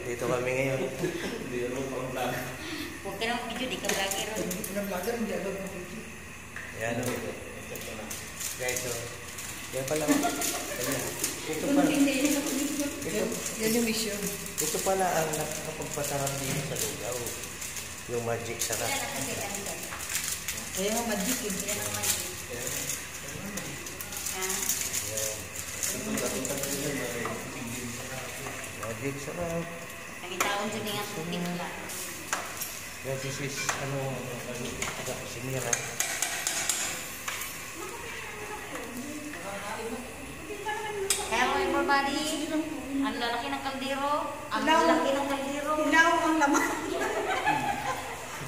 Dito kami ngayon. Huwag ka ng video, di ka vlogger. Hindi ka ng vlogger, hindi agad ng video. Ayan o. Guys, so. Yan pala. Ito pala. Yan yung mission. Ito pala ang nakapagpasarap dito sa lugaw. Yung magic sarap. Kaya yung magic yun. Yan ang magic. Magic sarap. Nagitaon dyan nga putik ba? Yan si Sis, sinira. Kaya mo everybody, ang lalaki ng kaldero, ang lalaki ng kaldero. Ilaw ang laman.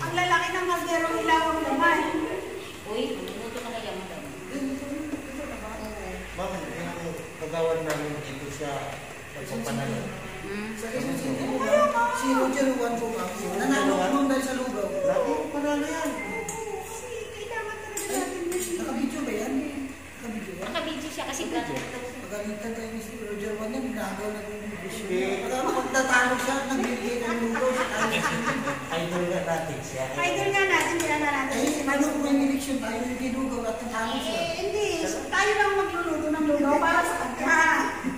Ang lalaki ng kaldero, ilaw ang laman. Uy, manunuto ka kaya madam. Ma'am, yung kagawan namin dito sa pagpapanalo. Si Roger Juan po ma'am. Nanalo ko dahil sa lugaw. Lagi panalo yan. Kailangan talaga natin na siya. Nakabidyo ba yan? Nakabidyo ba? Nakabidyo siya kasi vlogger daw. Pagalitan tayo ni si Roger Juan yan, ginagawa na yung vision. Pagtatalo siya, nagbibigay ng lugaw sa tayo. Idol nga natin siya. Idol nga natin, kilala natin. Si Ano kung may election tayo, hindi lugaw at natalo siya. Hindi, tayo lang magluluto ng lugaw para sa kanya.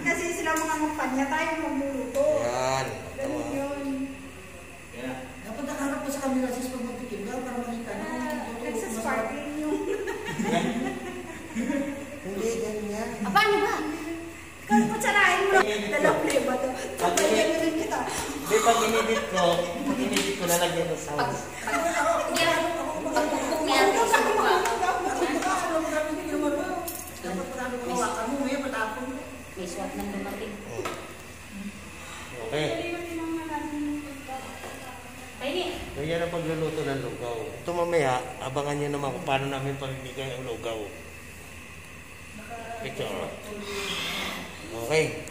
Kasi sila mga kumpanya, tayo magluluto. Yan. Ganun yun. Dapat nakaharap pa sa camera sis pag magtikim ka para makita na. Nagsasparkling yung... Hindi, ganyan. Paano ba? Kung patsarahin mo lang, dalawang leba to. Tabayan rin kita. Hindi, pag inedit ko, lalagyan ng sound. Pagpupok niya natin sa mukha. Dapat marami ko hawakan mo, may matapon. May swat ng dumating. Okay. Pwede. So yan ang pagluluto ng lugaw. Ito mamaya, abangan nyo naman kung paano namin pamimigay ang lugaw. Picture. Okay.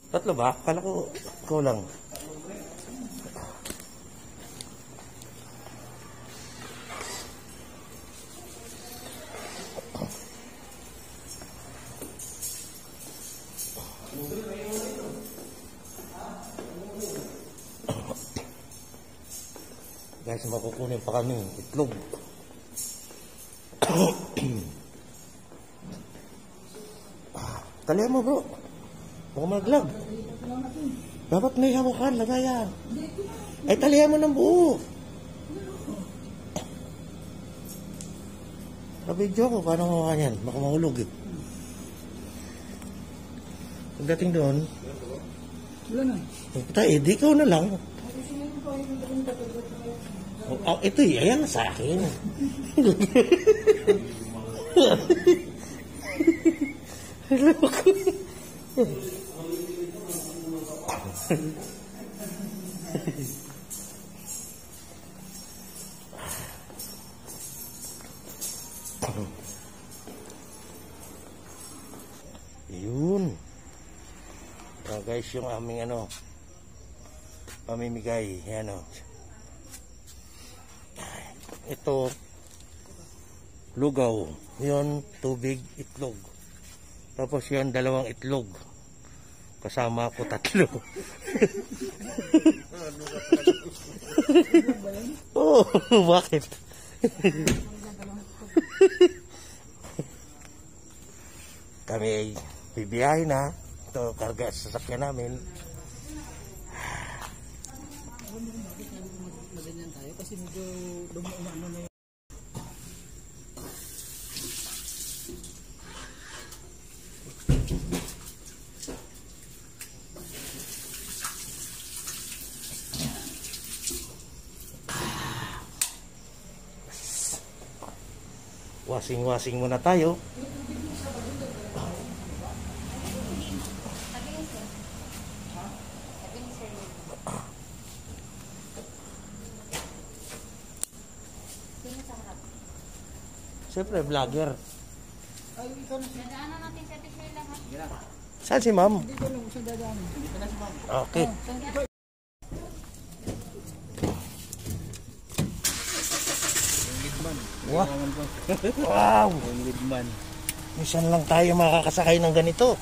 Tatlo ba? Kala ko ikaw lang. Guys, makukunin pa kami itlog. Talihan mo bro. Huwag maglag. Dapat may hawakan, lagayan. Ay, talihan mo ng buo. Kabidyo ko, paano hawakan yan? Baka mahulog eh. Pagdating doon, Wala na. di ikaw na lang. Oh, ito eh, ayan na sa akin. Yun. Guys, yung aming pamimigay. Yan o. Ito, lugaw. Yun, tubig, itlog. Tapos yun, 2 itlog. Kasama ko 3. Oh, bakit? Kami ay bibiyahin na. Ito, karga sa sasakyan namin. Maganyan tayo kasi medyo dumano na yun. Wasing-wasing muna tayo. Siyempre, vlogger. Ay, ikaw na siya. Dadaanan natin sa Ate Sheila ha. Saan si ma'am? Dito lang siya dadaan. Dito na si ma'am. Okay. Wow. Wow. Minsan lang tayo makakasakay ng ganito.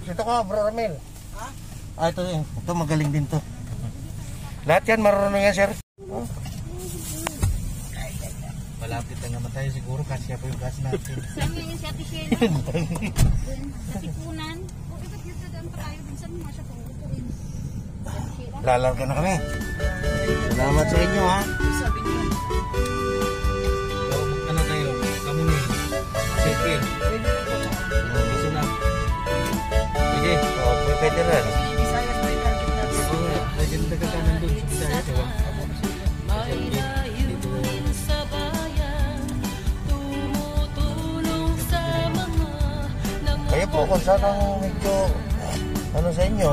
Dito ka, Bro Ramel. Ha? Ito eh. Ito magaling din to. Lahat yan marunong yan, sir. Oh. Malapit na naman tayo siguro kasi po yung gas natin. Saan yun si Ate Sheila? Sa Tipunan. O, ikot yun sa daan tayo. Saan mo siya pumupuin? Lalarga na kami. Salamat sa inyo, ha. Sabi niyo. So, ano tayo? Kamu ni. Second. Piso na. Pwede. Oh, pwede rin. Bisayas na yung target natin. Oo nga. Pwede na nagkakanan doon sa Bisayas. Diba? Kaya po kung saan ang medyo ano sa inyo.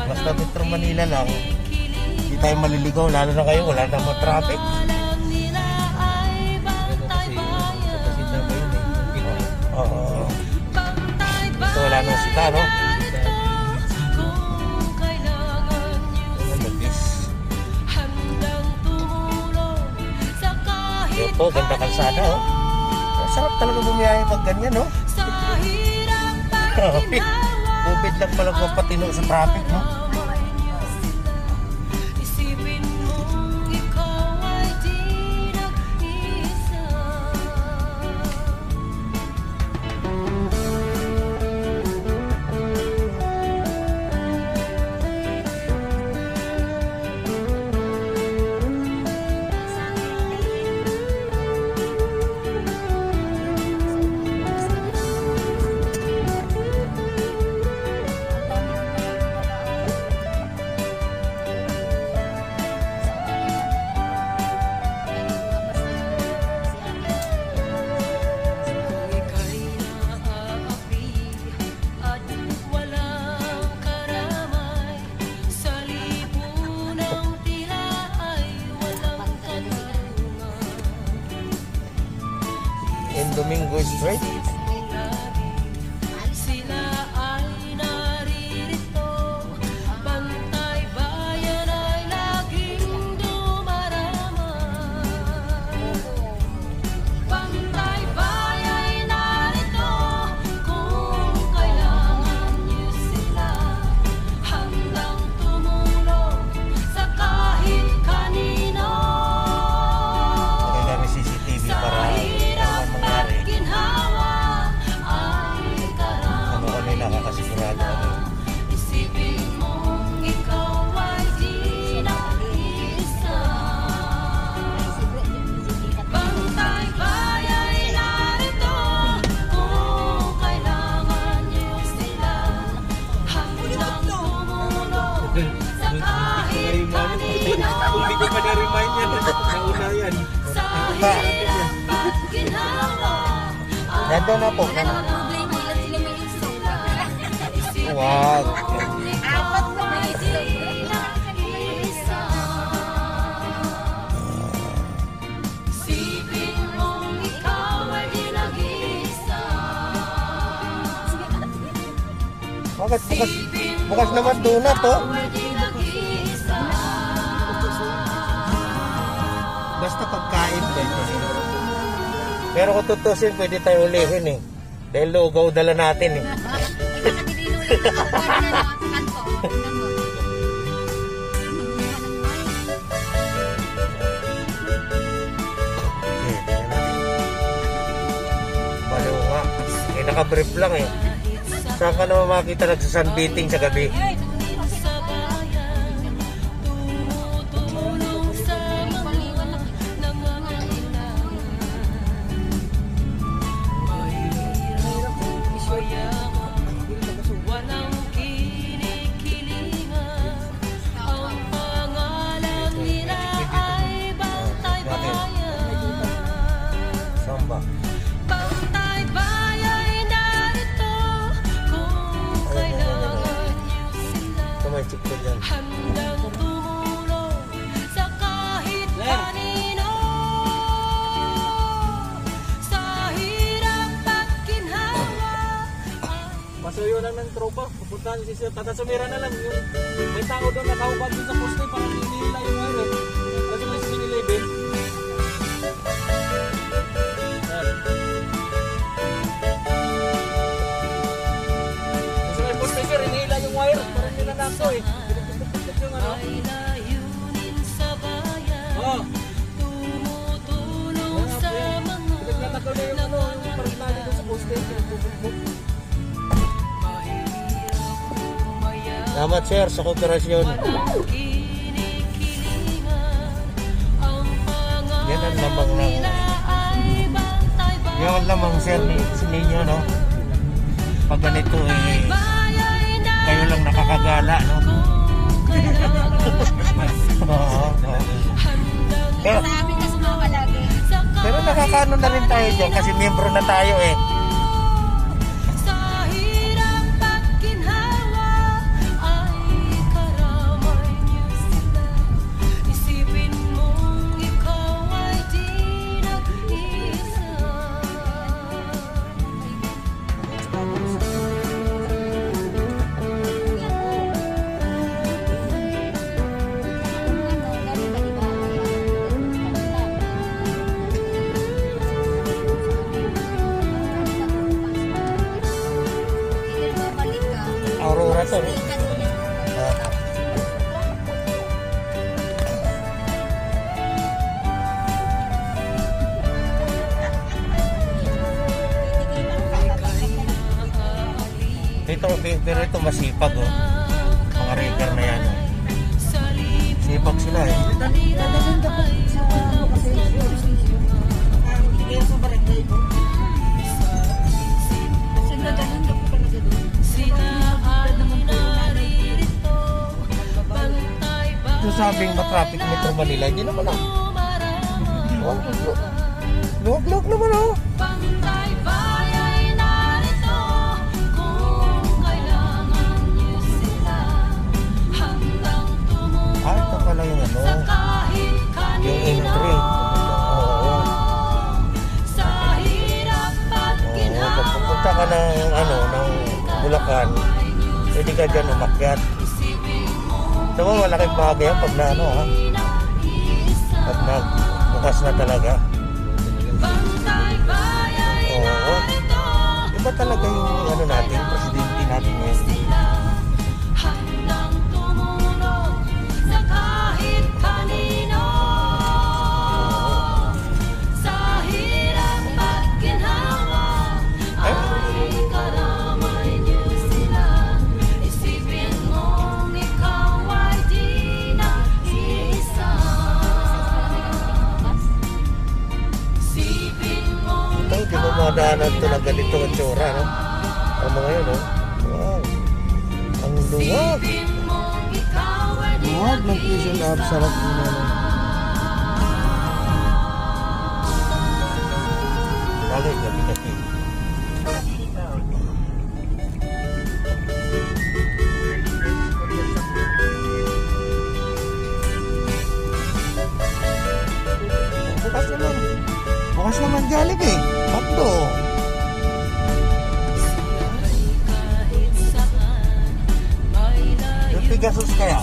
Basta Metro Manila lang, hindi tayo maliligaw, lalo na kayo, wala namang traffic. Oo. Ito wala nang sita, no? Ito po, ganda kalsada, oh. Sarap talaga bumiyahe pag ganyan, no? Bubid lang palang papatino sa traffic, no? Domingo Street. Sila ay naririto, Bantay Bayan ay laging dumarama. Bantay Bayan ay narito, kung kailangan niyo sila, handang tumulong sa kahit kanino. Kailangan may CCTV para nakakasigurado ako. Isipin mong ikaw ay di nag-iisa. Bantay Bayan ay narito, kung kailangan niyo sila, handang tumulong sa kahit kanino. Hindi ko pa na-remind yan. Nauna yan. Sa hirap at ginawa, Nandun na po. Wag. apat na may di nag-iisa. Sipin mong ikaw ay di nag-iisa. Bakit bukas naman doon na to? Ay di nag-iisa. Basta pagkain pwede. Pero kung tutusin, pwede tayo ulihin eh. Dahil lugaw dala natin eh. Baliw nga. Eh, nakabrief lang eh. Saan ka naman makita nagsasunbeating sa gabi? Samba. Bantay Bayan ay narito, kung kailangan niyo sila, Ito may chip ko dyan. handang tumulong sa kahit kanino. Sa hirap at ginhawa ay Pasuyo lang ng tropa. Pupuntahan si Sir. Tata Sumira na lang. Yung may tao doon nakahubad doon sa poste para hinihila yung wire. Kasi may 7-Eleven. to eh. Pinagpipit yung ano. Ay layunin sa bayan, Oo. tumutulong sa mga Pinagtatakaw na yung ano, yung parintali doon sa poste. Pinagpupukpuk. mahirap umayaw. Salamat sir sa kooperasyon. Walang kinikilingan, ang Yan ang lamang pangalan ng... nila ay bantay-bayan. Yan ang lamang sir ninyo, no? Pag ganito eh, kayo lang nakakagala, no? Oo, oo. Pero, Sa amin na sumama lagi. pero nakakano na rin tayo dyan kasi miyembro na tayo eh. Sa hirap at ginhawa ay karamay niyo sila. Isipin mong ikaw ay di nag-isa. Aurora to, eh. Ah. Pero ito masipag, oh. Mga rigger na yan, oh. Sipag sila, eh. Ito sabing ma-traffic Metro Manila, hindi naman, oh. Oh, luwag-luwag naman, oh. Ah, ito pala yung ano, yung entry. Oo. Oo, pag pupunta ka ng, ano, ng Bulacan, pwede ka dyan umakyat. Ito mo, malaking bagay yan pag na, ano, ha? Pag nagbukas na talaga. Oo. Iba talaga yung, ano natin, presidente natin ngayon. Hindi mo madaanan ito na ganito ang tsura, no? Ang mga yun, no? Wow! Ang luwag! Luwag ng Quezon Lab. Sarap mo na, no? Bagay, gabi-gabi. Bukas naman. Bukas naman Jollibee. Hotdo. Yung Pegasus kaya?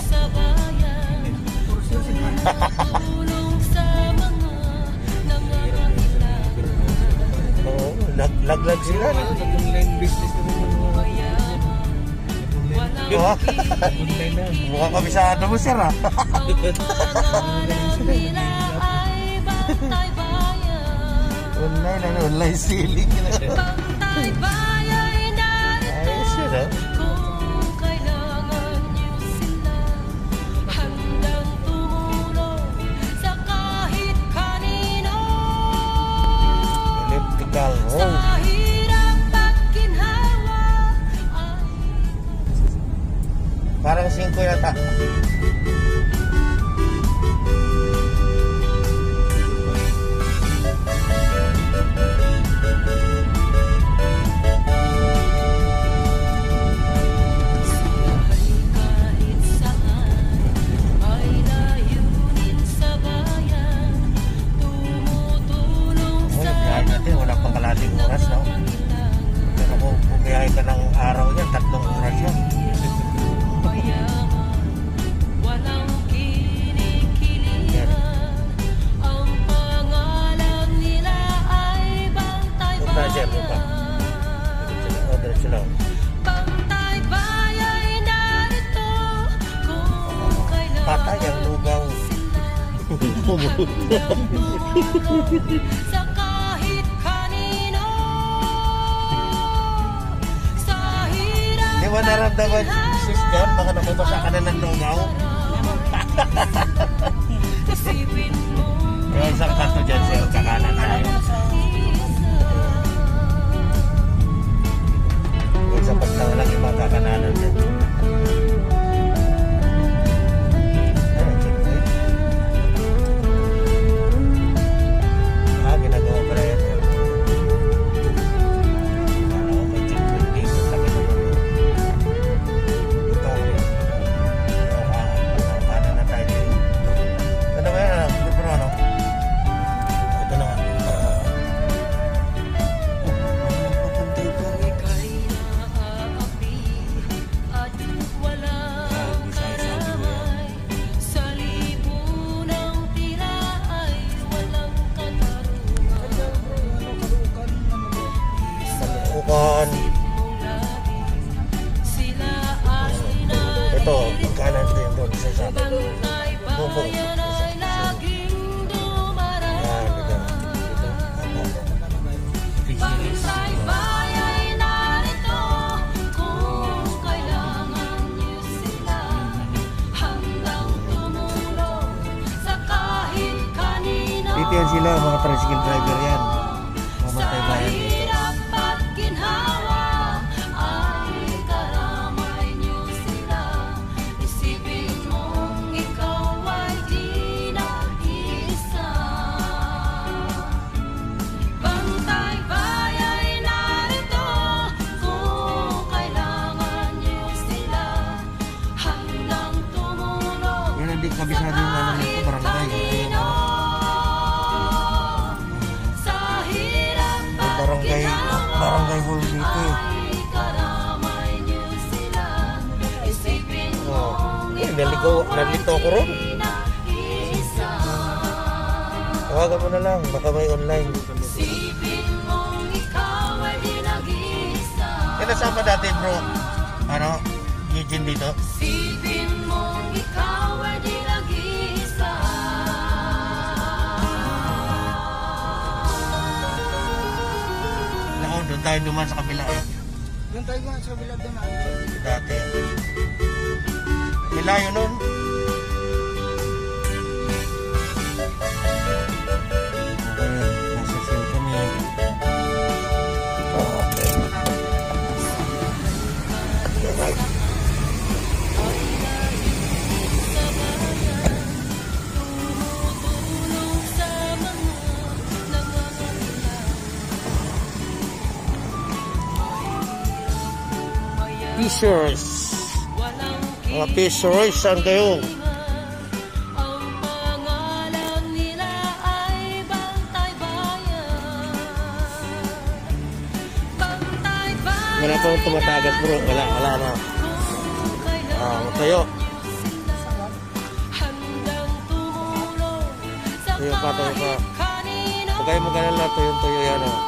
Oo, laglag sila. Online business na rin yung Oo. Mukha kabisado mo sir, ha? Online, ano? Online ceiling. Ayos yun, ha? Elliptical road. Parang 5 yata. Biyahe natin, wala pang kalating oras, no? Pero kung biyahe ka ng araw yan, 3 oras yan. Punta siya, lupa. Diretso lang. patay ang lugaw. Sa kahit kanino, sa hirap Di ba naramdaman, sis John, baka nakabasa ka na ng lugaw? isipin mo Yung isang kanto dyan sa'yo, kakanan tayo. Yung sa pagtawa lang yung mga kakananan dyan. Ginagawa pa na yan. Ano, may checkpoint dito sa kinulong. Ito, paano na tayo dito? Ito ba yan? Ito na, no? Ito na. Papunta ito. ika'y naaapi at walang karamay. Sa libunang tira ay walang katarungan. Bukan. Sila ay Ito, pagkanan dito yung doon sa isa. bantay bayan ay laging dumaraan. Yan, dito. Dito. Bantay bayan ay narito kung kailangan niyo sila. Handang tumulong sa kahit kanino. Dito yan sila, mga tricycle driver yan. Mamatay bayan dito. Hirap at ginhawa ay karamay niyo sila. Isipin mong ikaw ay di nag-iisa. Bantay bayan ay narito kung kailangan niyo sila. Handang tumulong Yan ang di kabisado yung ano nito, barangay. Ayun, ano. sa hirap May barangay hall dito eh. ay karamay niyo sila. Isipin Oh. mong Nalito ako ron. nag-iisa. Tawagan mo na lang, baka may online. Isipin mong ikaw ay di nag-iisa. Kinasama dati bro, ano, Eugene dito. Isipin mong ikaw ay di nag-iisa. Nako, doon tayo duman sa kabila eh. Yung tayo nga sa bilad doon. Dati. Nilayo nun. Okay, nasa seal kami. Okay. Tumutulong sa mga nangangailangan. T-shirts. Walang Mga t-shirts, saan kayo? ang pangalan nila ay Bantay Bayan. Bantay Bayan. Wala pa akong tumatagas bro, wala na. Kung kailangan Tayo. handang tumulong sa Tayo pa, tayo pa. kahit kanino. Huwag kayo mag-alala, tuyong-tuyo yan oh.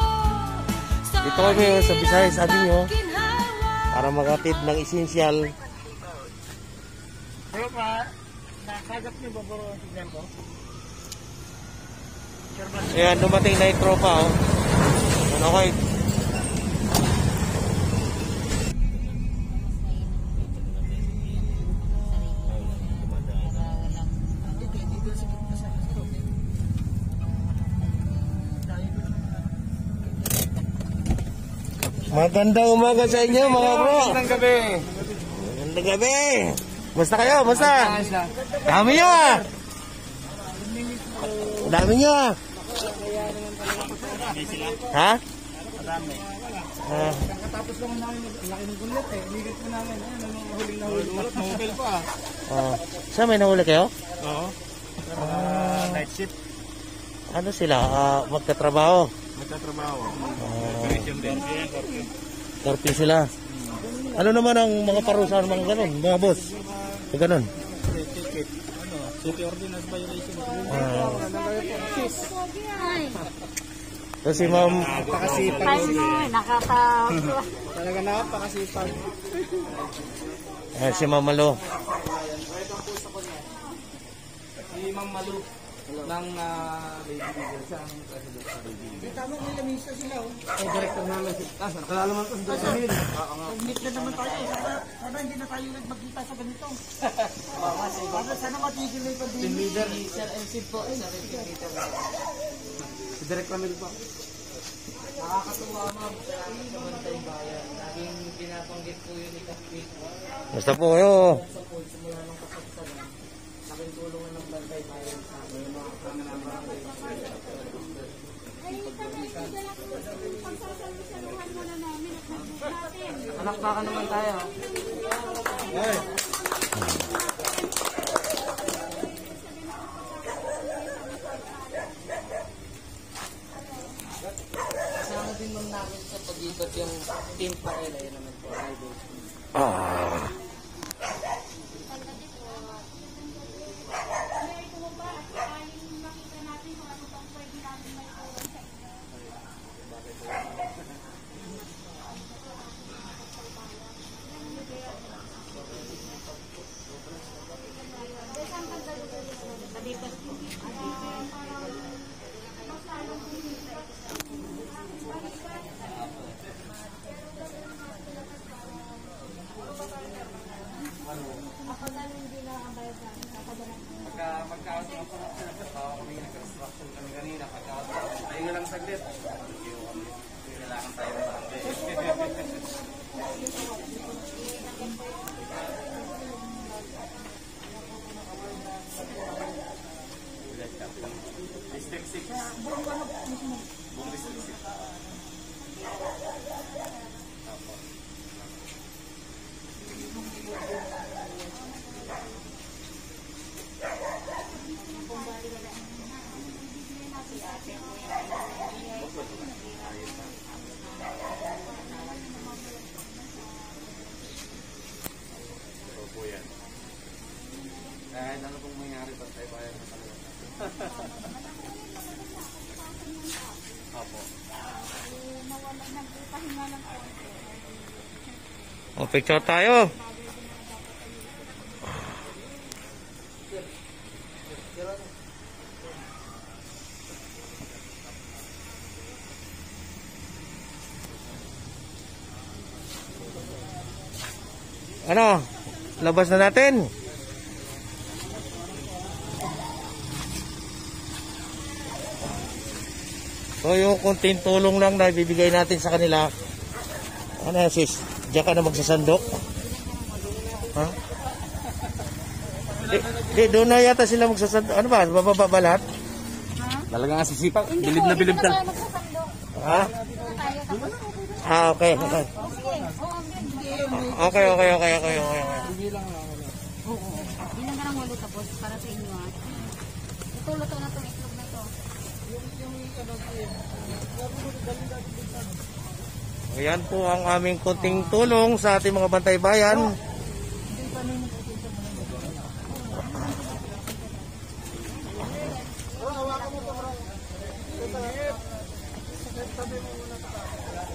Dito kami oh, sa Visayas, sabi nyo, para makatid ng esensyal. Pero pa, nakagap niyo ba bro ang signal ko? Ayan, dumating na yung tropa oh. Ano okay? Magandang umaga sa inyo mga bro. Magandang gabi. Magandang gabi. Musta kayo? Musta? Dami nyo ah. Dami nyo ah. Ha? Ah. Tapos lang namin, laki ng gulat eh. Ligit po namin. Ano, huling na huling. Mobile pa ah. Oh. Saan may nahuli kayo? Oo. Night shift. Ano sila? Magkatrabaho? Nagtatrabaho. Karpi sila. Ano naman ang mga parusahan mga ganun? Mga boss? Ganun. Ticket. Ano? City ordinance violation. So si ma'am, Pakasipag. Nakatapos. Talaga napakasipag. si Ma'am Malo. Si Ma'am Malu ng Lady Leader. Siya ang president sa Lady Leader. Tama may lamisa sila oh. Ang director namin si nakalala man ko si Director Emil. Nag-meet na naman tayo. Sana hindi na tayo magkita sa ganito. Sana matigil na yung Team pandemic. leader. Sir MC po. Si Director Emil po. Nakakatuwa ma'am. Salamat sa Bantay Bayan. Laging pinapanggit po yun ni Kapit. Basta po kayo. Sa po, simula ng kasagsagan. Laking tulungan ng Bantay Bayan sa amin. Yung mga kasama ng barangay. Ay, kami, dala ko pagsasaluhan muna namin at mag-book natin. Anak baka naman tayo. Kasama din mong namin sa pag-ikot yung team Parela. Yun naman po. Ah. May ito ba at tayong makita natin kung ano bang pwede natin may tulong sa inyo. Pagka-out ng production na tawa kami nag-construction kami kanina. Pagka-out tayo nga lang saglit. Kailangan tayo ng barangay. District 6. Buong District 6. Kahit ano pong mangyari, Bantay Bayan na talaga. Opo. O, picture tayo. Ano? Labas na natin. So yung konting tulong lang na ibibigay natin sa kanila. Ano yan sis? Diyan ka na magsasandok? Ha? Doon na yata sila magsasandok. Ano ba? Bababa ba lahat? Talaga nga sisipa. Bilib na bilib talaga. Ha? Ah, okay. Okay. Okay. Bilang ka ng walo tapos para sa inyo ha. Ito na itong itlog na to. Ayan po ang aming konting tulong sa ating mga Bantay Bayan.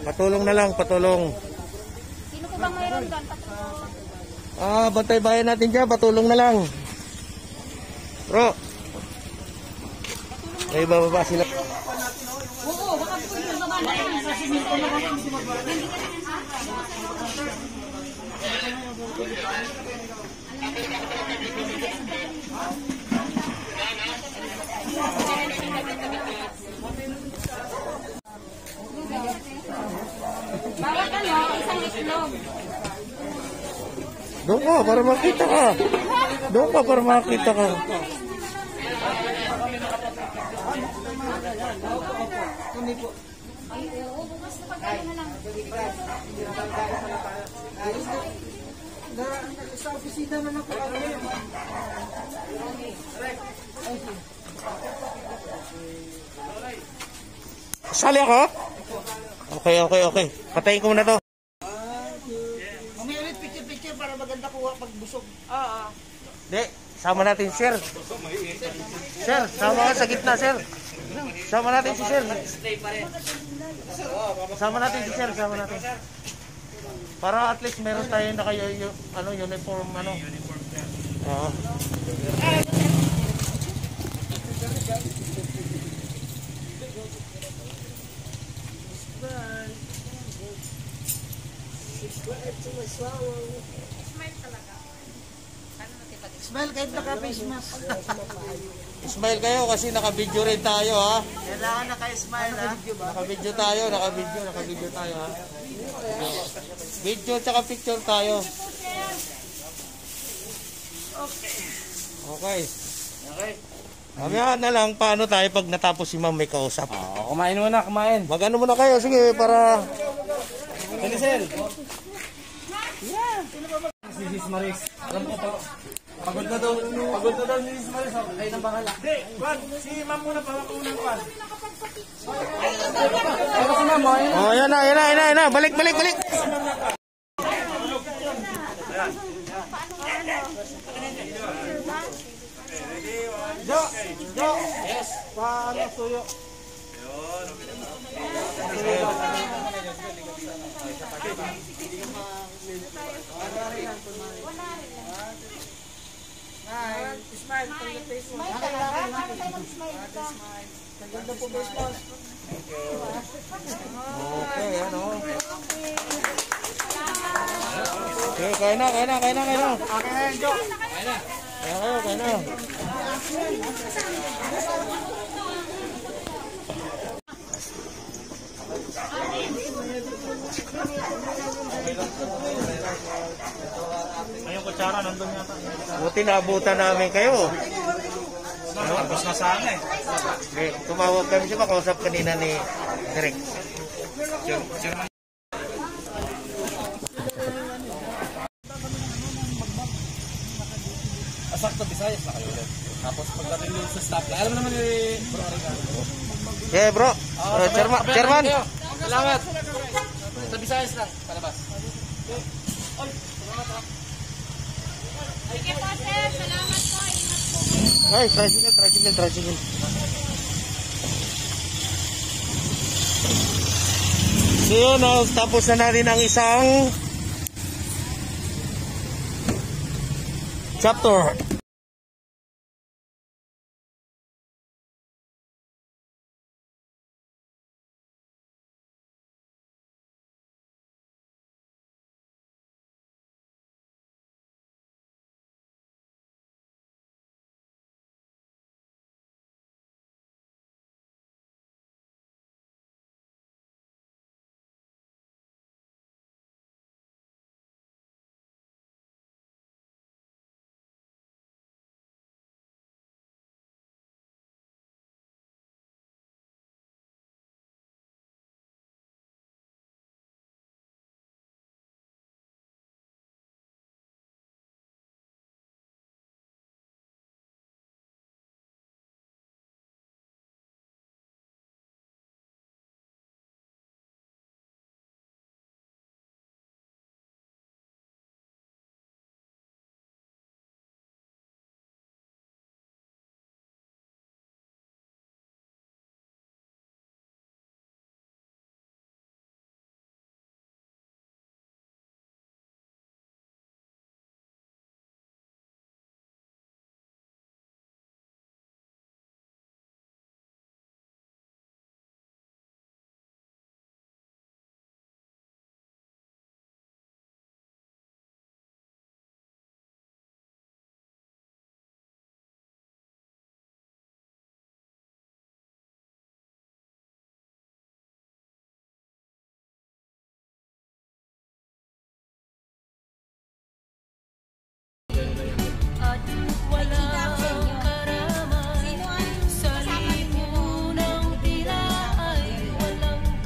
Patulong na lang, patulong. Sino po bang mayroon doon? Bantay Bayan natin dyan, patulong na lang. Bro. May bababa sila. Oo, baka po yung baba na yan. Sa siminto na lang. Bawat ano, isang itlog. Doon ka, para makita ka. Doon ka, para makita ka. Ay, oo, bukas na pagkain na lang. Sa opisina na lang po kami. Sali ako? Okay. Patayin ko muna to. Mamaya ulit picture para maganda kuha pag busog. Di, sama natin sir. Sir, sama ka sa gitna sir. Sama natin si sir. Sama natin si sir, sama natin. Para at least meron tayo na kayo uniform ano. Oo. Smile kahit naka-face mask. Smile kayo kasi naka-video rin tayo ha. Kailangan naka-smile ha. Naka-video tayo ha. Video tsaka picture tayo. Okay. Mamaya na lang paano tayo pag natapos si ma'am may kausap. Kumain muna, kumain. Mag-ano muna kayo, sige para... Elisel. Si Sis Maris. Alam ko pa. Pagod na daw si Sis Maris. Ay, nang bahala. Hindi, Juan, si ma'am muna pa ako unang Juan. Pero si ma'am, ayun. Oh, yan na. Balik. Jo. Yes. Paano suyo? Smile, pag face mo. Ganda po face mo. Okay, ano. Okay, kain na. Okay na, Jo. Kain na. Ayong kutsara, nandun yata. Buti naabutan namin kayo. Tapos na sana eh. Okay, tumawag kami siya, makausap kanina ni Direk. Sakto, Visayas na kayo ulit. Tapos pagdating din sa stop, alam mo naman ni Bro Ricardo. Yeah, bro. Chairman. Salamat. Sa Visayas lang, palabas. Sige po, sir. Salamat po. Ingat po. Ay, tricycle. So yun, tapos na natin ang isang chapter.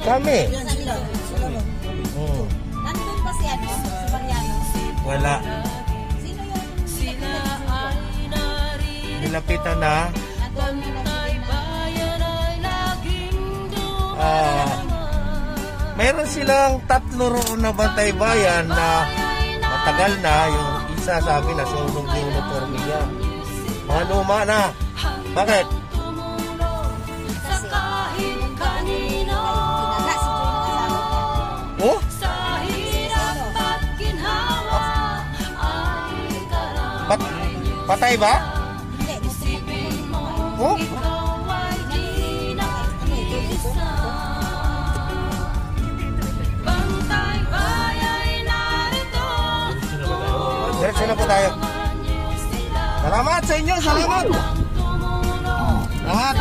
Kami. Nandun ba si ano? Si Mariano? Wala. Sino yung Nilapitan na. Meron silang 3 roon na bantay bayan na matagal na. Yung isa sabi na sunog na uniforme niya. Mga luma na. Bakit? Oh? Patay ba? Oh? Diretso na po tayo. Salamat sa inyo, salamat. Salamat.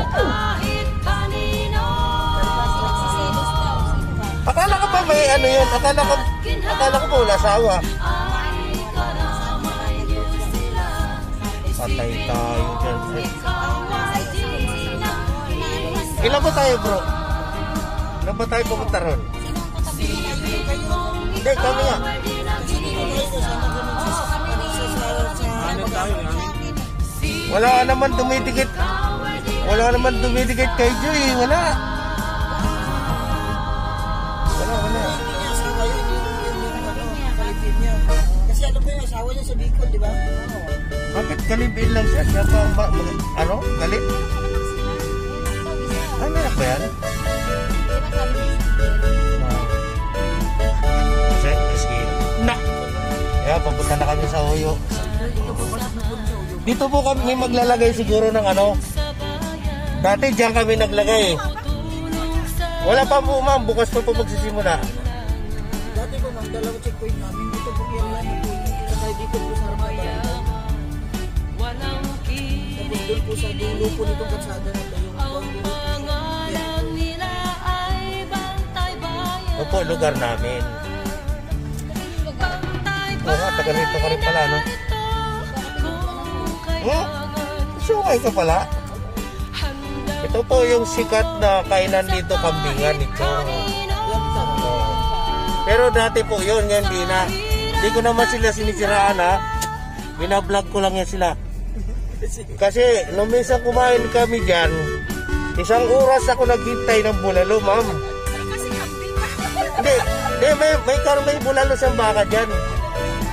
Akala ko pa may ano yun, akala ko po wala asawa. Patay tayo dyan. Ilan ba tayo bro? Ilan ba tayo pumunta ron? Hindi, kami nga. Wala naman dumidikit. Wala naman dumidikit kay Joy. Wala. Kasi ano ba yung asawa niya sa Bicol, di ba? Bakit kalibin lang siya? Siya pa ano? Galit? Ay, meron ba yan? Kaya papunta na kami sa Uyo. Dito po kami maglalagay siguro ng ano. Dati diyan kami naglagay. Wala pa po ma'am, bukas pa po magsisimula. Dati po ma'am, dalawang checkpoint namin. Dito po yan lang po. Saka dito po sa Armada. Tapos doon po sa dulo po nitong katsada na tayo. Opo, lugar namin. Oo nga, taga rito ka rin pala, no? Sungay ka pala. Ito po yung sikat na kainan dito, kambingan ito. Pero dati po yun, yan di na. Hindi ko naman sila sinisiraan ha. Binablog ko lang yan sila. Kasi nung minsan kumain kami dyan, 1 oras ako naghintay ng bulalo, ma'am. Hindi, may bulalo sa baka dyan.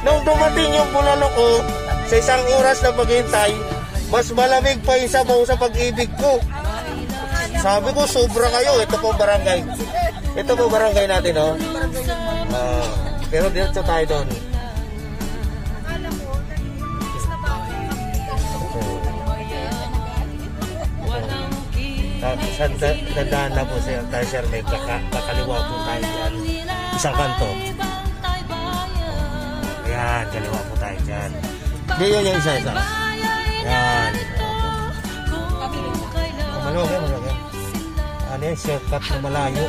Nung dumating yung bulalo ko, sa 1 oras na maghintay, mas malamig pa yung sabaw sa pag-ibig ko. Sabi ko, sobra kayo. Ito po barangay. Ito po barangay natin, no? Pero dito tayo doon. Dadaan na po siya. Tayo sir, may kakaliwa po tayo dyan. Isang kanto. Yan, kaliwa po tayo dyan. Hindi yun yung isa-isa. Yan. Malugay. Ano yung shortcut na malayo?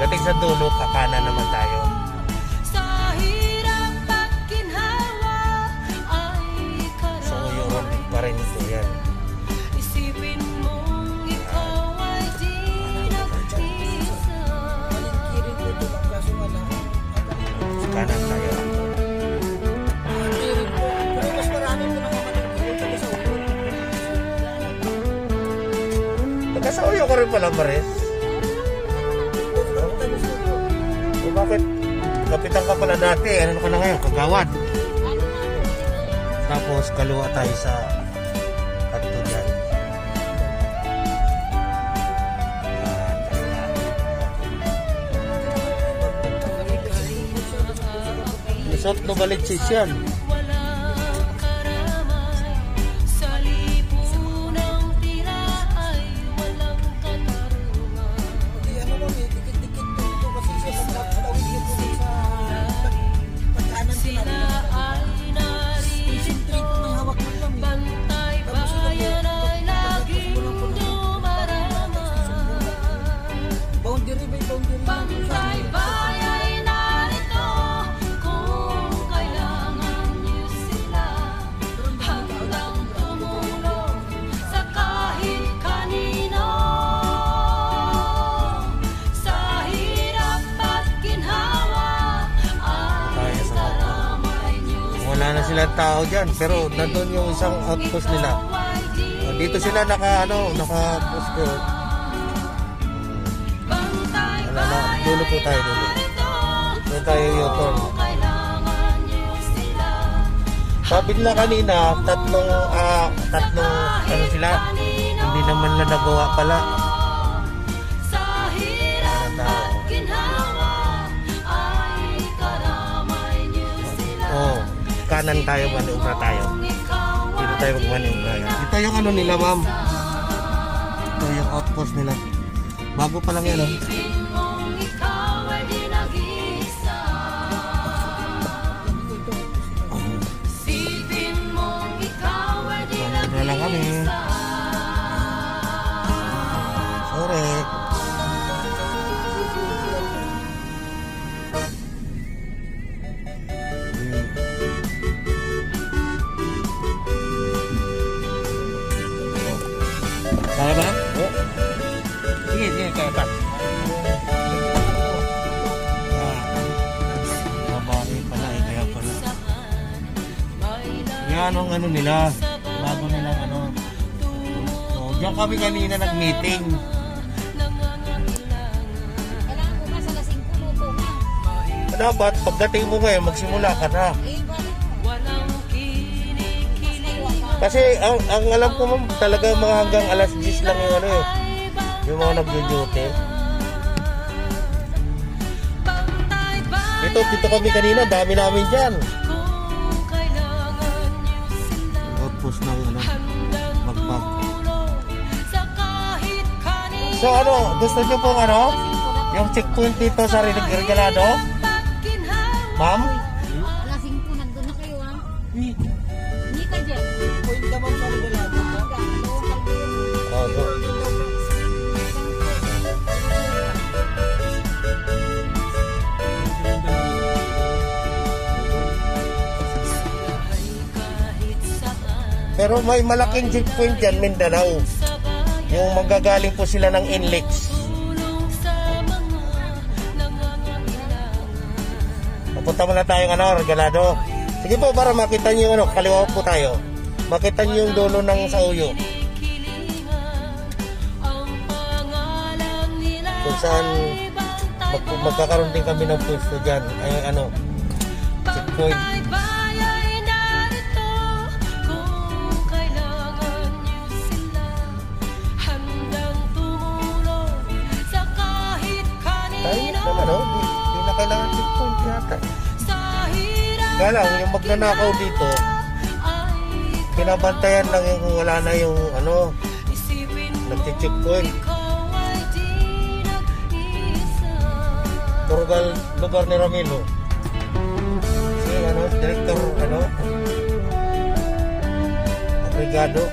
Dating sa dulo, kakanan naman tayo. So, yun pa rin ito yan. Kanan tayo. Mas marami po naman Sa Uyo ko rin pala, Maris. Bakit? Kapitan ka pala dati. Ano ka na ngayon? Kagawad. Tapos kaliwa tayo sa kanto dyan. Isot no balitsis yan. Silang tao dyan, pero nandun yung isang outpost nila. Dito sila naka-post ko. Dulo po tayo dulo. Doon tayo U-turn. Sabi nila kanina, tatlong ano sila, hindi naman na nagawa pala. Kanan tayo, manubra tayo. Dito tayo magmanubra. Ito yung ano nila, ma'am. Ito yung outpost nila. Bago pa lang yan, oh. anong ano nila, bago nilang ano. So, diyan kami kanina nag-meeting. Kailangan mo na sa lasing ko, luto na. Dapat, pagdating mo ngayon, magsimula ka na. Eh, paano? Kasi, ang alam ko ma'am, talaga mga hanggang alas 10 lang yung ano eh. Yung mga nag-duty. Dito kami kanina, dami namin dyan. Outpost ng ano, magpag. So ano, gusto nyo pong ano, yung checkpoint dito sa Regalado? Ma'am? Lasing ko, nandun na kayo ha. Uy, Hindi ka dyan. point naman sa regalado ka. Oh, go. Pero may malaking checkpoint dyan, Mindanao. Yung magagaling po sila ng Inlex. Papunta muna tayo ng ano, Regalado. Sige po, para makita nyo yung ano, kaliwa po tayo. Makita nyo yung dulo ng Sauyo. Kung saan magkakaroon din kami ng pwesto dyan. Ay, ano, checkpoint. Tayo naman, no? Di na kailangan checkpoint yata. Kaya lang, yung magnanakaw dito, pinabantayan lang yung kung wala na yung ano, nagche-checkpoint. Turugal lugar ni Ramilo. Si ano, director, ano, Brigado.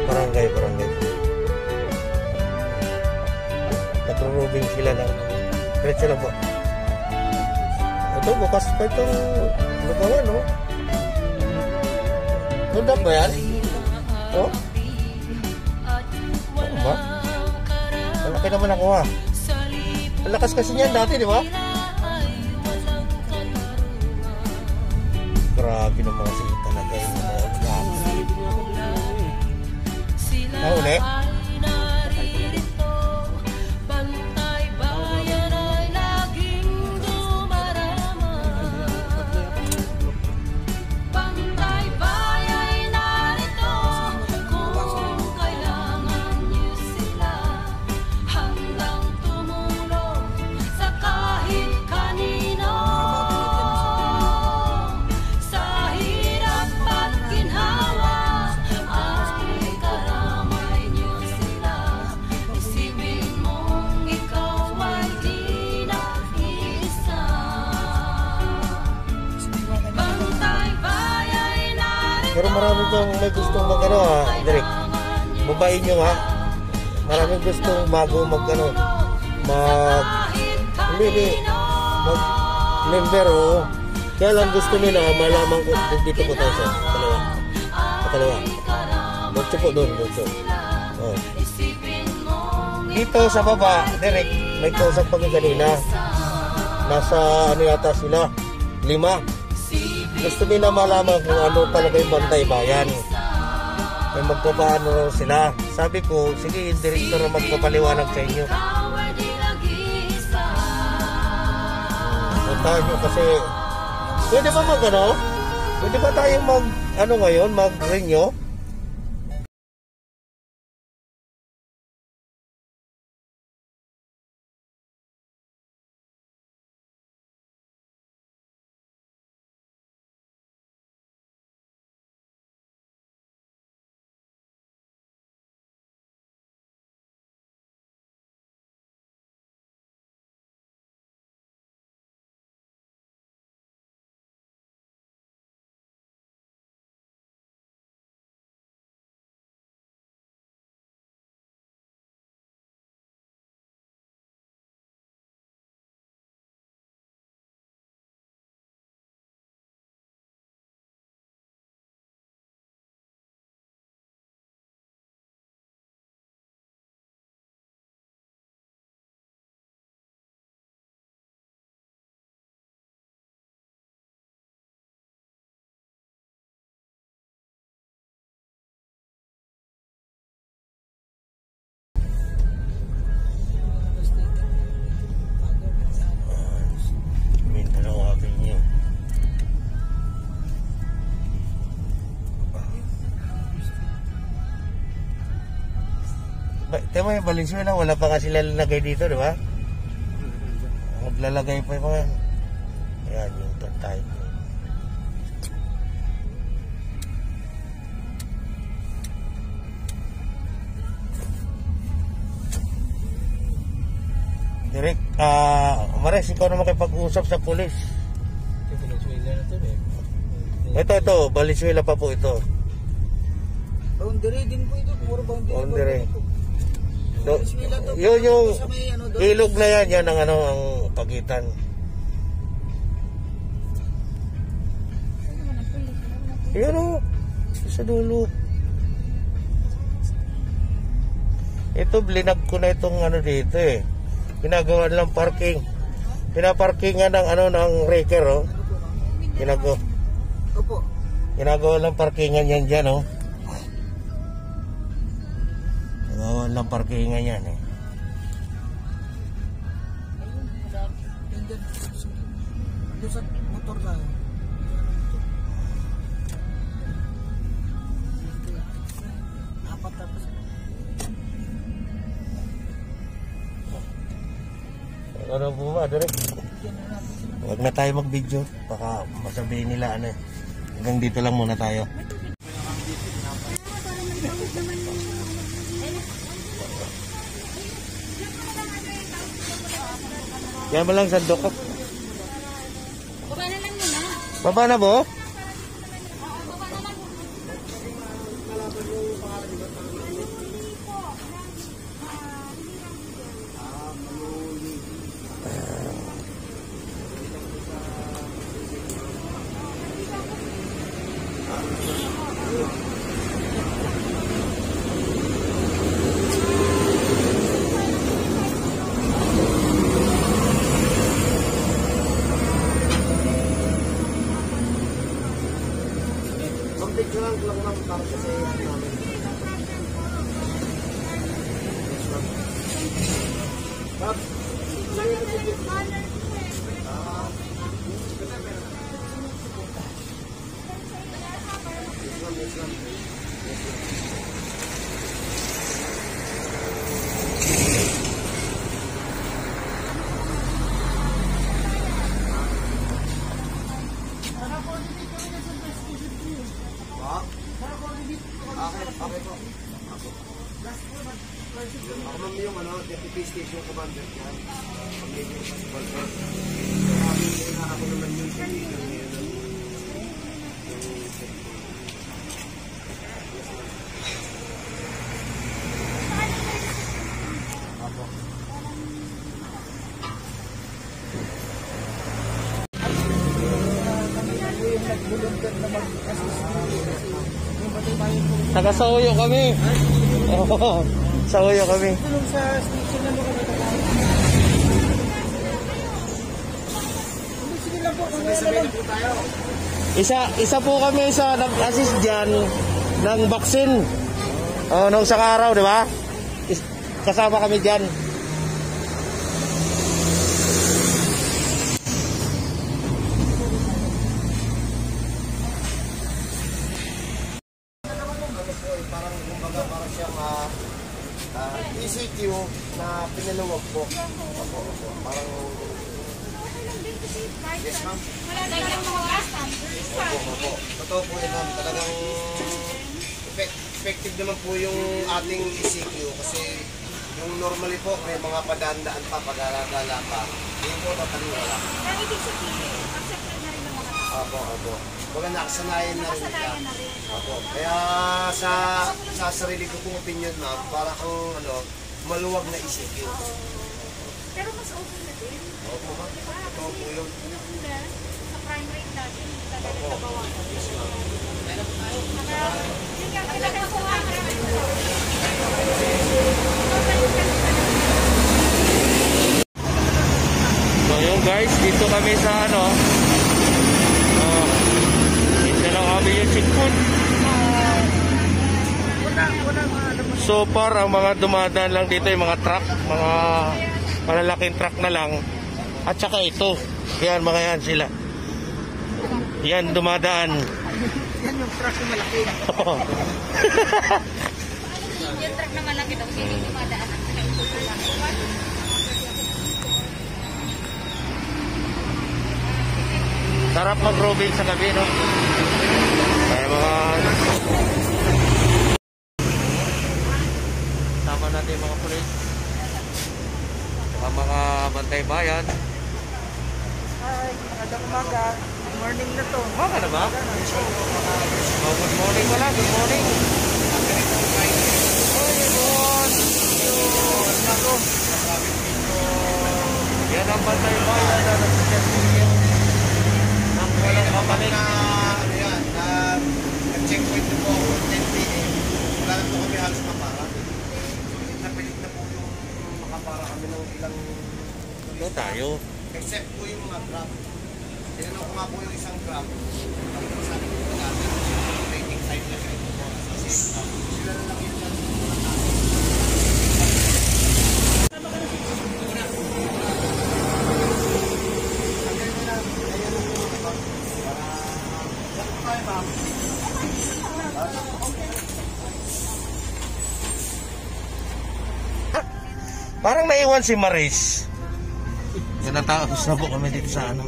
Barangay. Nagro-roving sila ng diretso lang po. Ito, bukas pa itong lugawan, no? Tundak ba yan? Oh? Ano ba? Malaki naman ako, ha? Ang lakas kasi niyan dati, di ba? Grabe naman kasi talaga yung mga Nahuli? Pero marami pong may gustong mag-ano, ha, Derek. Babayin nyo, ha. Maraming gustong bago mag-ano, mag-member, oh. Kaya lang gusto nila, malaman ko, dito po tayo sa kalawa. Dito po doon. Oh. Dito sa baba, Derek, may kausap pa kanina. Nasa ano yata sila, 5. Gusto nila malaman kung ano talaga yung bantay bayan. May magpapaano raw sila. Sabi ko, sige, yung direktor na magpapaliwanag sa inyo. Puntahan nyo kasi, pwede ba mag-ano? Pwede ba tayong mag-ano ngayon, mag-renew? Tema yung Valenzuela, wala pa nga sila lalagay dito, di ba? Maglalagay pa yung mga... Ayan, yung type. Direk, Mares, ikaw na makipag-usap sa pulis. Ito, Valenzuela pa po ito. Boundary din po ito. Puro boundary. No, yung ilog na yan ang ang pagitan. Yan o, sa dulo. Ito, blinag ko na itong dito eh. Ginagawa lang parking. Pinaparkingan ng raker oh. Ginagawa lang parkingan yan dyan oh. Ginagawa lang parkingan yan eh. Doon sa motor na. Apat tapos. Ano po ba, direct? Huwag na tayo mag-video. Baka masabihin nila hanggang dito lang muna tayo. Yan mo lang sandok ko. Baba na lang muna. Baba na mo? Ako ma'am yung deputy station commander yan. Pag-medyo possible po. Ako naman yung station ngayon. Apo. Taga Sauyo kami. Sauyo kami. Sa station na mo kami Isa po kami sa nag-assist dyan ng vaccine. Nung isang araw, di ba? Kasama kami dyan. Parang siyang ECQ na pinaluwag po. Parang... Yes, ma'am. Opo. Totoo po yun, ma'am. Talagang effective naman po yung ating ECQ kasi yung normally po may mga padandaan pa, pag-alagala pa. Hindi po napaliwala. Pero ibig sabihin, accepted na rin ng mga tao. Opo. Baga nakasanayan na rin nila. Opo. Kaya sa sarili ko pong opinion, ma'am, para kung maluwag na ECQ. Pero mas okay na din. Opo, ma'am. Totoo po yun. Sa crime rate natin, talaga nabawasan. Yes, ma'am. Yun nga, talaga po ang So yun guys, dito kami sa dito lang kami yung checkpoint. So far, ang mga dumadaan lang dito yung mga truck, mga malalaking truck na lang. At saka ito, yan mga yan sila. Yan dumadaan. Yan yung truck na malaki. Yung truck na malaki daw, hindi dumadaan ang pinagpupo lang. Sarap mag-roving sa gabi, no? Kaya mga... Tama natin yung mga pulis. Mga bantay bayan. Hi, magandang umaga. Good morning na to. Umaga na ba? Oh, good morning pala, good morning. Yan ang bantay bayan na nagsiservisyo ng walang kapalit. Ano yan, nag-checkpoint na po ako 10 p.m. Wala na po kami halos mapara. Napilit na po yung makapara kami ng ilang Ito tayo. except po yung mga grab. Tinanong ko nga po yung isang grab. Tapos sabi ko po natin, waiting time na kayo po. Kasi sila na lang yung Parang naiwan si Maris. Natapos na po kami dito sa ano.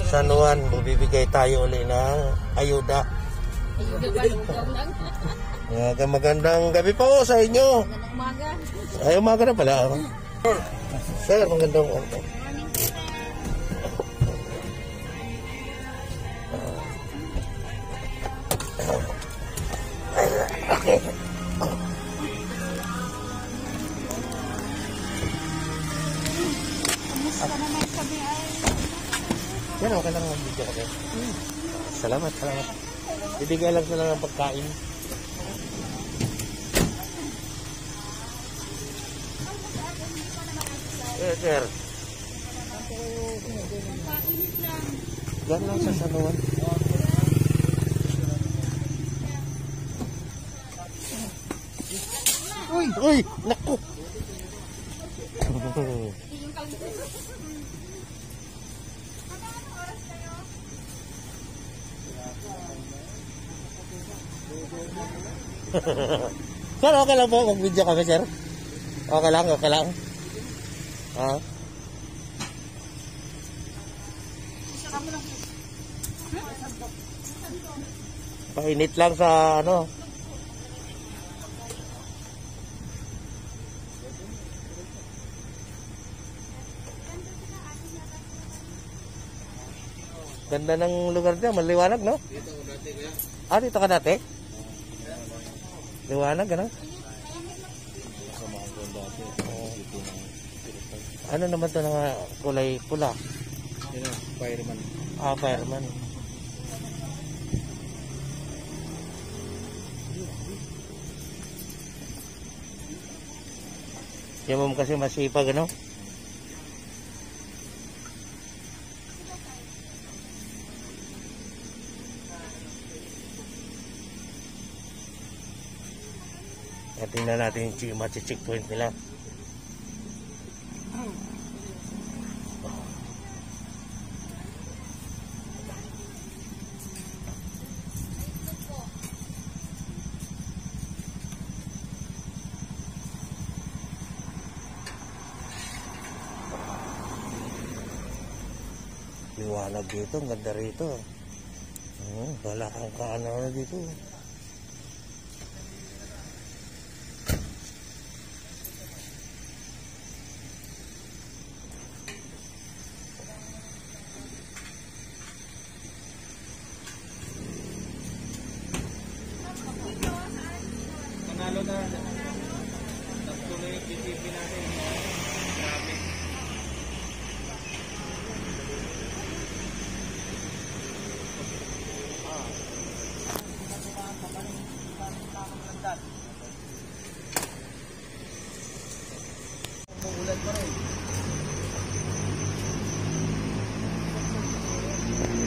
San Juan, bibigay tayo uli ng ayuda. Magandang gabi po sa inyo. Umaga. Ay, umaga na pala. Sir, magandang umaga. Okay. Yan, okay lang ang video ko. Salamat, salamat. Bibigay lang sila ng pagkain. Sir. Yan lang sa San Juan. Uy! Naku! Sir, okay lang po. Mag-video kami, sir. Okay lang, okay lang. Ha? Painit lang sa ano. Ganda ng lugar niya, maliwanag, no? Dito ko dati kaya. Ah, dito ka dati? Liwanag, ano? Ano naman ito na kulay pula? Fireman. Ah, fireman. Yung mom kasi masipag, ano? Tingnan natin yung checkpoint nila. Liwanag dito, ang ganda rito. Wala kang kaano dito. Panalo na. Tatlo na yung GTP natin. Grabe. Umuulan pa rin.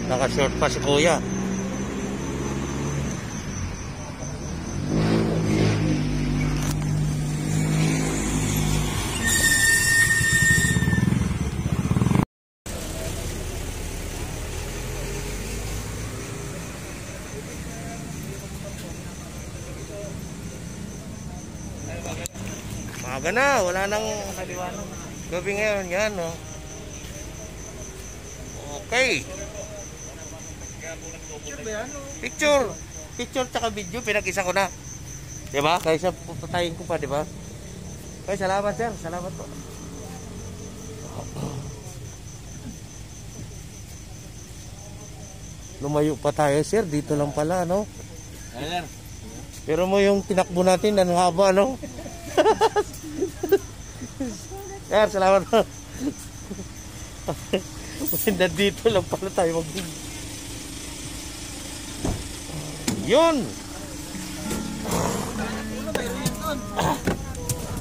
Naka-short pa si Kuya. Aga na, wala nang gabi ngayon. Yan, no? Okay. Picture. Picture tsaka video, pinag-isa ko na. Diba? Kaysa pupatayin ko pa, diba? Okay, salamat sir. Salamat po. Lumayo pa tayo sir. Dito lang pala, no? Ayan. Pero mo yung tinakbo natin, ang haba, no? Sir, salamat po. Dito lang pala tayo mag-video. Yun!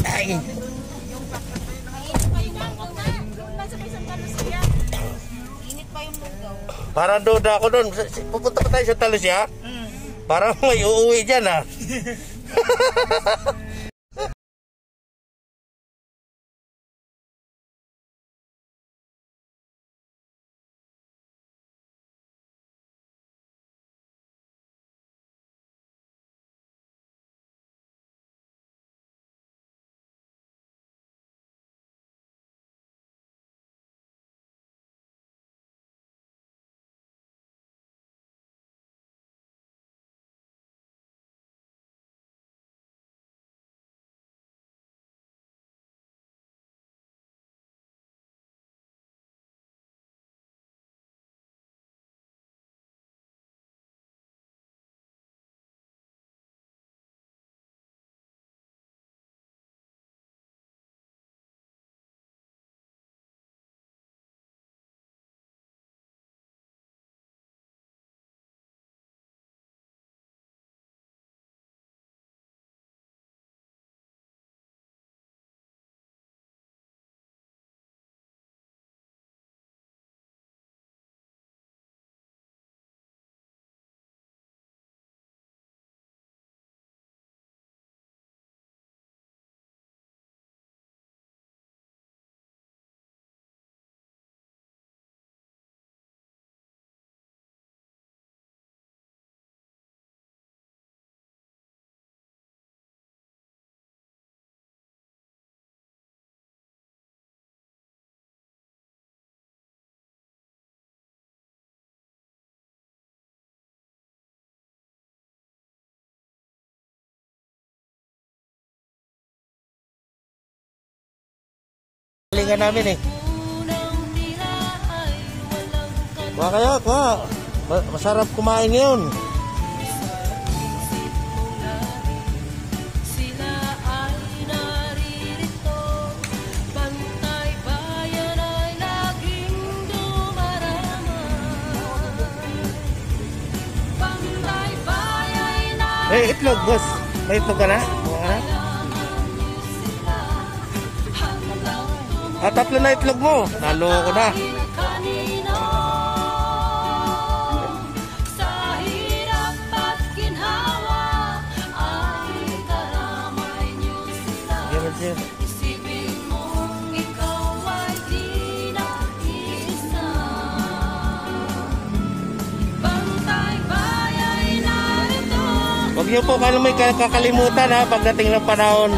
Ay! Init pa yung lugaw. Parang duda ako doon. Pupunta pa tayo sa Talusya? Parang may uuwi dyan, ha? Galingan namin eh. Kuha kayo, kuha. Masarap kumain yun. Sila ay naririto, Bantay Bayan ay laging dumarama. Bantay Bayan ay Eh, itlog, boss. May itlog ka na? Kuha ka na? Ah, tatlo na itlog mo. Naloko na. kanino. Sa hirap at ginhawa ay karamay niyo sila. Ganun siya. Isipin mong ikaw ay di na isa. Bantay Bayan ay narito. Huwag niyo po kung may kakalimutan ha pagdating ng panahon.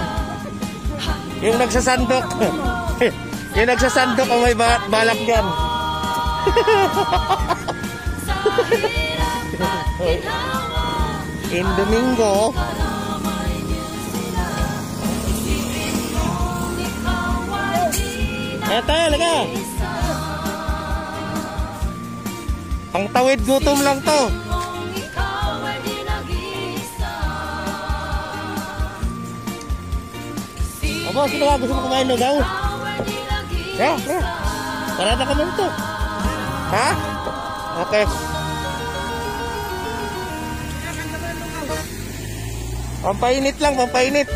Yung nagsasandok. Yung nagsasandok ang may balak dyan. Sa hirap at ginhawa In Domingo. karamay niyo sila. Isipin mong ikaw ay di na Kaya tayo, laga. isa. Ang tawid gutom lang to. Mong ikaw ay di nag-isa. Aba, sino ka gusto mo kumain no daw? Ikaw ay di nag-isa. Kaya, kaya. Parada ka mo nito. Ha? Okay. Pampainit lang, pampainit.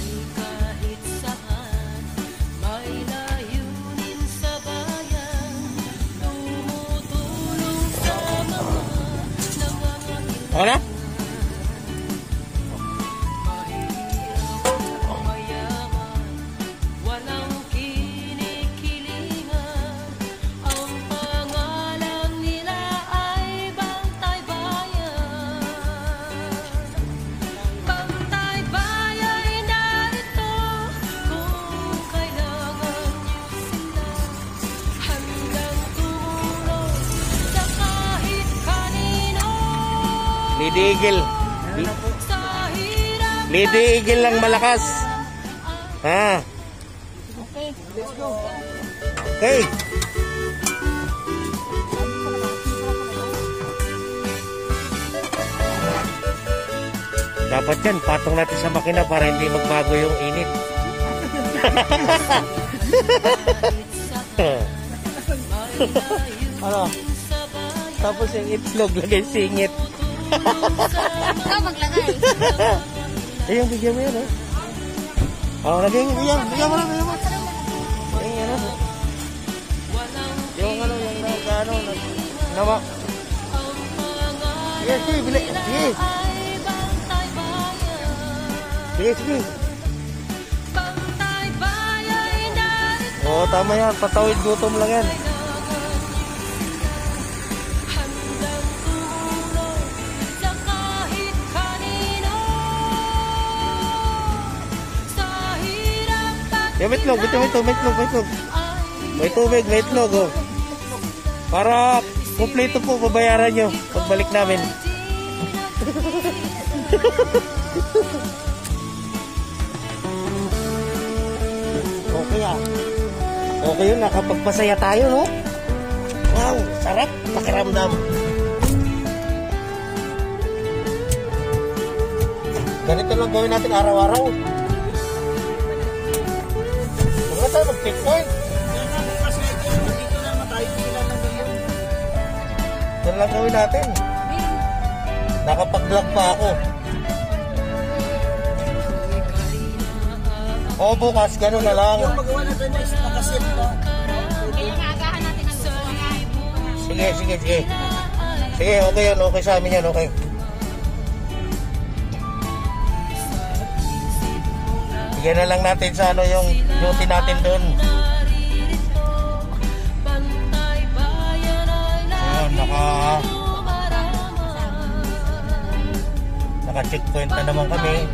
Kahit saan, may layunin sa bayan, tumutulong sa mga nangangailangan. Ako na? Mayaman, Lady Eagle. Ano po? Lady Eagle lang malakas. Ha? Okay. Let's go. Okay. Dapat yan, patong natin sa makina para hindi magbago yung init. Ano? Tapos yung itlog, lagay singit. Ikaw maglagay. Ayun, bigyan mo yan, eh. Oh, lagay mo, bigyan mo na, bigyan mo. Ayun, yan, oh. Yung ano, yung nagano, nama. Sige, sige, bili. Sige. Sige, sige. Oo, tama yan. Patawid gutom lang yan. Yung itlog, ito, may itlog. May tubig, may itlog, oh. Para kumpleto po babayaran nyo pagbalik namin. Okay ah. Okay yun, nakapagpasaya tayo, no? Wow, sarap, pakiramdam. Ganito lang gawin natin araw-araw. Huwag na tayo mag-checkpoint. Dito na matayo sila ng ganyan. Yan lang gawin natin. Nakapag-vlog pa ako. O bukas, gano'n na lang. Yung magawa natin is nakasit pa. Kaya maagahan natin ang gusto. Sige. Sige, okay yun. Okay sa amin yan, okay. Bigyan na lang natin sa ano yung duty natin doon. Ayun, naka-checkpoint na naman kami.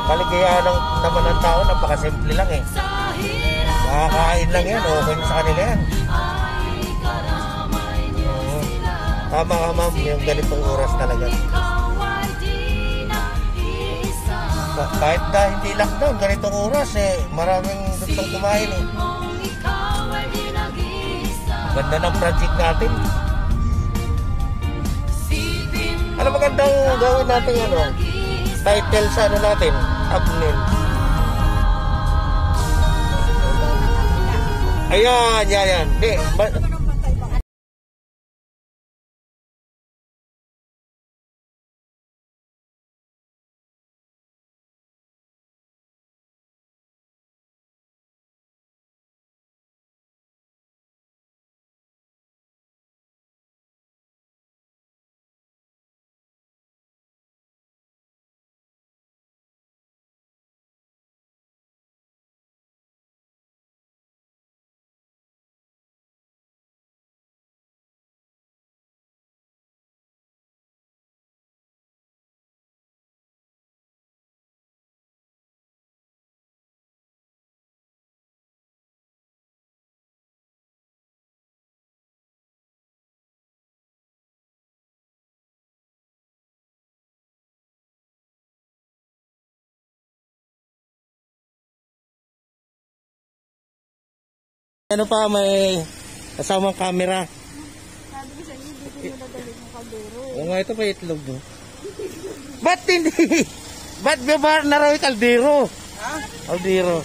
Kaligayahan naman ng tao, napakasimple lang eh. Makakain lang yan, okay sa kanila yan. Oo. Tama ka ma'am, yung ganitong oras talaga. Kahit na hindi lockdown, ganitong oras eh, maraming gustong kumain eh. Ganda ng project natin. Ano magandang gawin natin ano? Title sa ano natin? Thumbnail. Ayan, yan. Di, ano pa, may kasamang camera. Sabi ko sa inyo, dito mo dadalhin yung kaldero. Oo nga, ito pa itlog mo. Ba't hindi? Ba't babar na raw yung kaldero? Ha? Kaldero.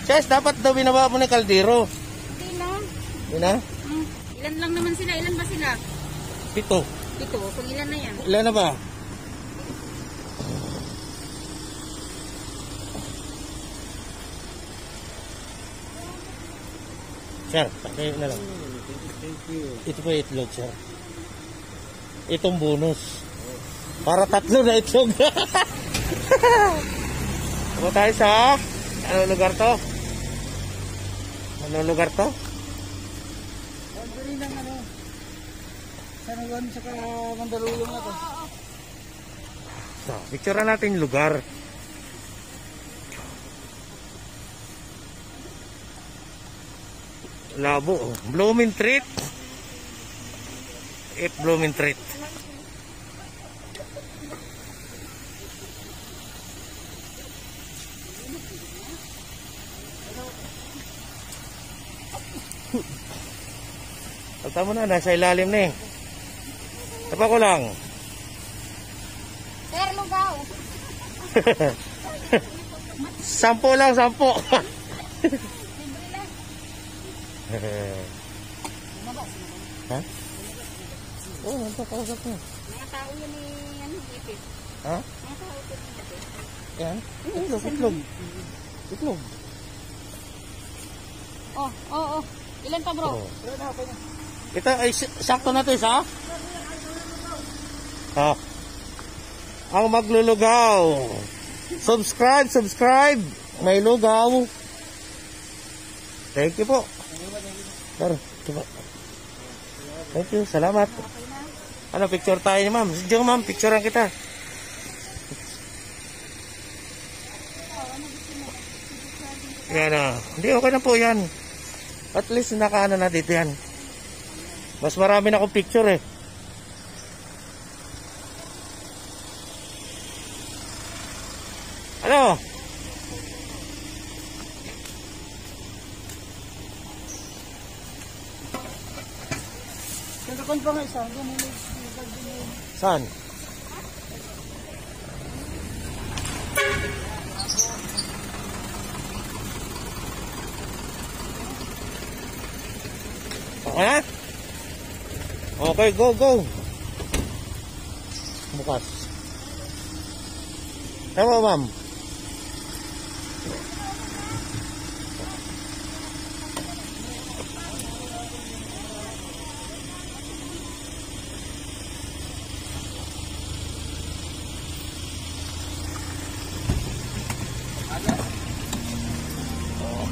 Chess, dapat daw binaba mo na yung kaldero. Hindi na. Yun na? Ilan lang naman sila? Ilan ba sila? 7. 7. Kung ilan na yan? Ilan na ba? Sir, patayin na lang. Thank you. Ito po yung itlog, sir. Itong bonus. Para 3 na itlog. Ako tayo sa... Anong lugar to? Anong lugar to? Pagdali ng ano, San Juan sa Mandaluyong na to. So, picture natin yung lugar. Labo. Oh. Blooming treat. Blooming treat. Pagta mo na, nasa ilalim na eh. Tapa ko lang. Sir, lugaw. 10 lang, 10. Ha? Oo, oh, nagpakausap mo. Mga tao yun eh, ano, ipit. Ha? Mga tao ipit. Yan? Itlog, itlog. Itlog. Oh. Ilan pa bro? Oh. Ito, ay, sakto na ito isa? Ha? Ang maglulugaw. Subscribe. May lugaw. Thank you po. Sir, diba? Thank you, salamat. Ano, picture tayo ni ma'am. Diyan ma'am, picturean kita. Yan na. Hindi, okay na po yan. At least nakaano na dito yan. Mas marami na akong picture eh. Ano? Kung pa nga isa, Saan? Okay na? Okay, go. Bukas. Tama, ma'am.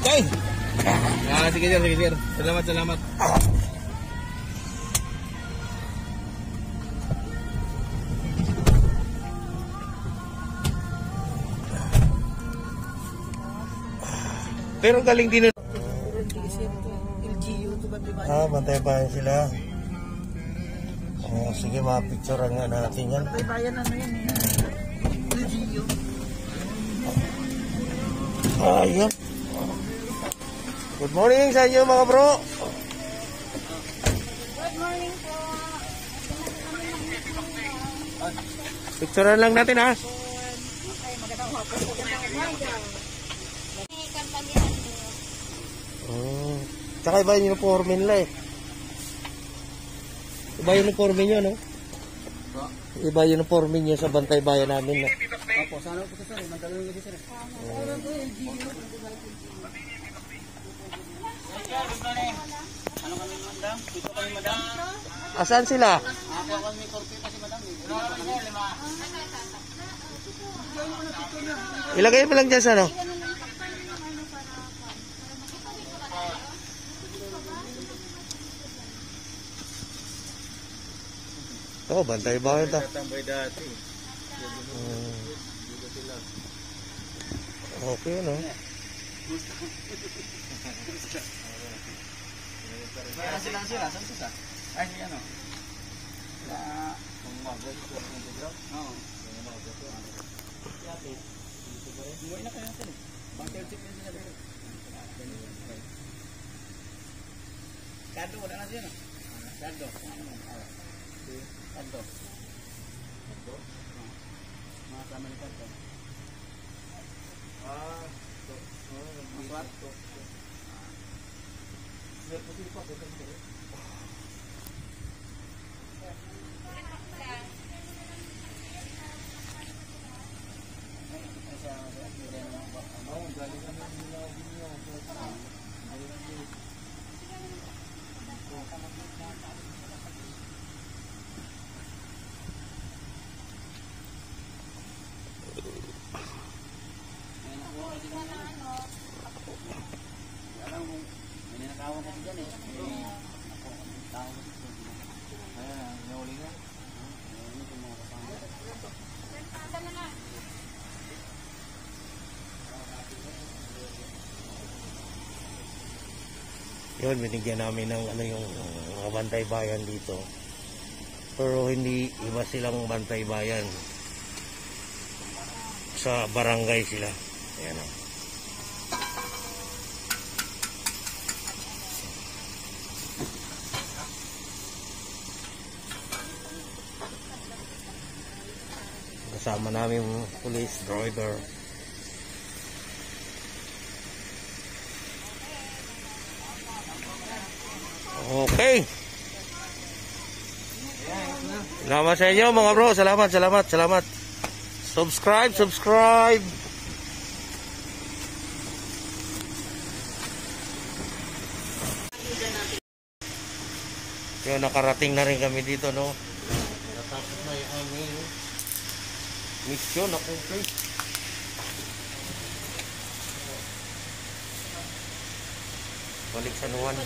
Okay. Sige sir. Salamat. Pero galing din. LGU to ba diba? Bantay bayan sila. Sige, mapicturean nga natin yan. May bayan ano yan eh. LGU. Ayun. Good morning sa inyo mga bro. Good morning po. Picturean lang natin ha. Tsaka iba yung uniforme nila eh. Iba yung uniforme nyo, no? Iba yung uniforme nyo sa bantay bayan namin, no? Opo, sana po sir, Mandaluyong kasi sir. Ano kami madam? Dito kami madam? Asan sila? Ako kami korpi kasi madam. Ilagay mo lang dyan sa ano? Oo, bantay bayan ta. Tambay dati. Okay, no? Sila. Saan sila? Ay, si ano? Oo. Umuwi na kayo sila. Bang-telsip din sila. Kado, wala na siya no? Kado. Kado. Mga sama ni Kado. Maswat. Yun, binigyan namin ng ano yung mga bantay bayan dito. Pero hindi iba silang bantay bayan. Sa barangay sila. Ayan o. Kasama namin yung police driver. Okay. Salamat sa inyo mga bro. Salamat. Subscribe. Kaya nakarating na rin kami dito, no? Natapos na yung aming mission na complete. Balik sa Nuwan.